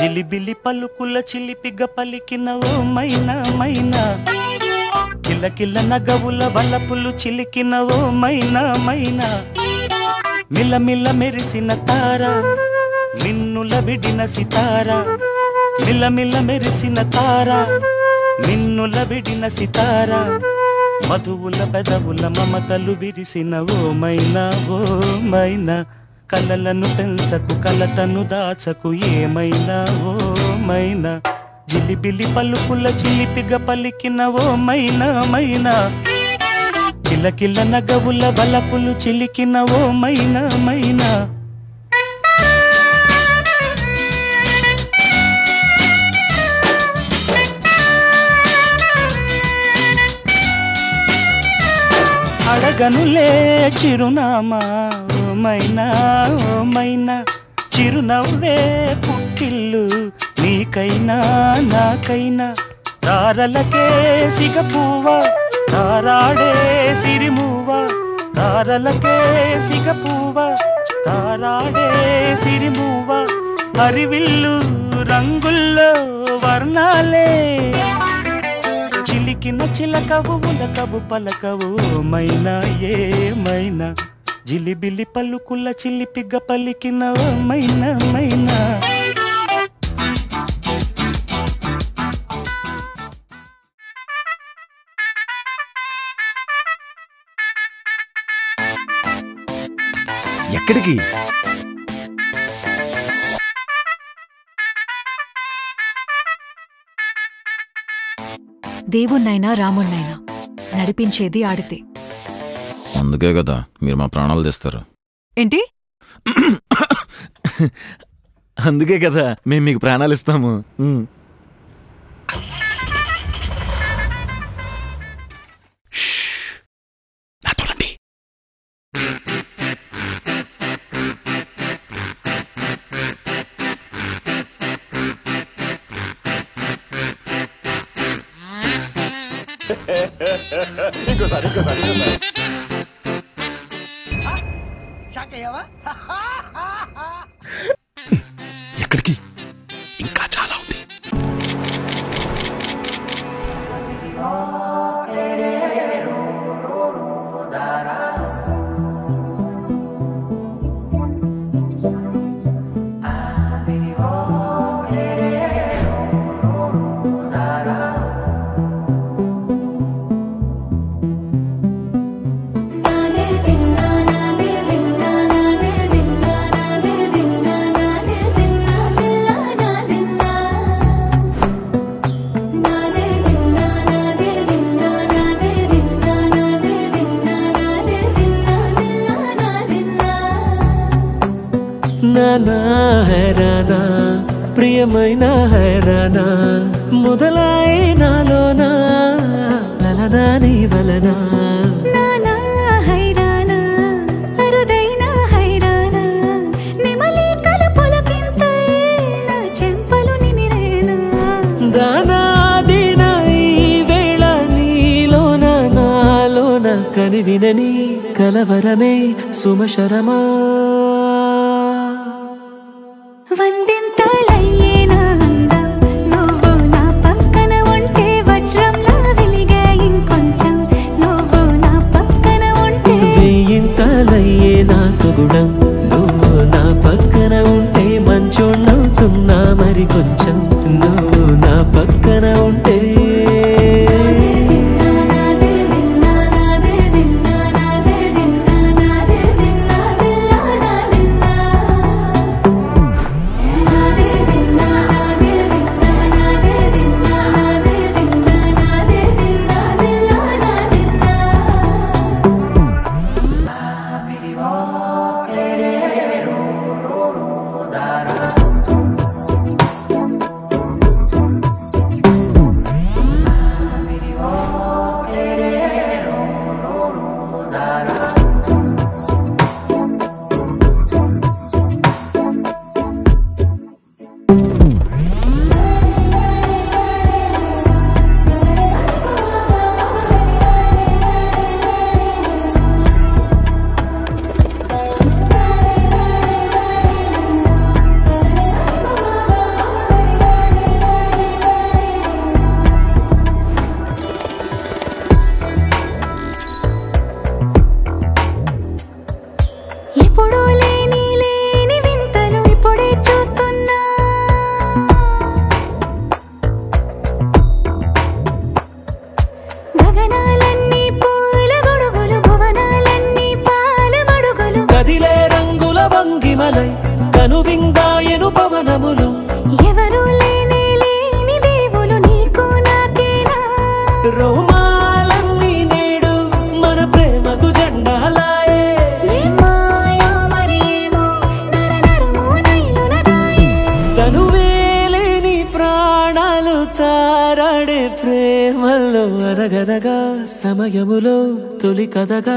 జిలిబిలి పలుకుల చిలిపిగ పలికిన ఓ మైనా మైనా, కిలకిల నగవుల వలపులు చిలికిన ఓ మైనా మైనా, మిలమిల మెరిసిన తార నిన్నుల విడిన సితార, మిలమిల మెరిసిన తార నిన్నుల విడిన సితార, మధువుల పెదవుల మమతలు విరిసిన ఓ మైనా ఓ మైనా, కలలను పెంచకు కలతను దాచకు ఏమైనా ఓ మైనా, జిలిబిలి పలుకుల చిలిపిగ పలికిన ఓ మైనా మైనా, కిలకిల నగవుల బలపులు చిలికిన ఓ మైనా మైనా. అడగనులే చిరునామా ఓ మైనా ఓ మైనా, చిరునవ్వే పుట్టిల్లు నీకైనా నాకైనా, తారలకే సిగపువ్వ తారాడే సిరిమువ్వ, తారలకే సిగపువ్వ తారాడే సిరిమువ్వ, హరివిల్లు రంగుల్లో వర్ణాలే, చిలికిన చిలకవు ములకవు పలకవు మైనా ఏమైనా, జిలిబిలి పలుకుల చిలిపిగ పలికిన ఓ మైనా మైనా. ఎక్కడికి? దేవుణ్ణైనా రాముణ్ణైనా నడిపించేది ఆడితే. అందుకే కదా మీరు మా ప్రాణాలు తెస్తారు. ఏంటి? అందుకే కదా మేము మీకు ప్రాణాలు ఇస్తాము. ఎక్కడికి? ఇంకా చాలా ఉంది. నానా హైరానా ప్రియమైన హైరానా, మొదలాయి నాలోనా లలనా నీ వలనా. నానా హైరానా అరుదైన హైరానా, నెమలి కలుపులకింతై నా చెంపలు నిమిరేనా. దానా దీనా ఈ వేళ నీలోన నాలోన కనివినని కలవరమే సుమశరమా. వందింతలయ్యేనా అందం నువ్వు నా పక్కన ఉంటే, వజ్రంలా వెలిగే ఇంకొంచెం నువ్వు నా పక్కన ఉంటే. వేయింతలయ్యే నా సుగుణం నువ్వు నా పక్కన ఉంటే, మంచోణ్ణవుతున్నా మరి కొంచెం నువ్వు నా పక్కన ఉంటే. తనువేలేని ప్రాణాలు తారాడే ప్రేమల్లో అరగదగా సమయములో తొలి కథగా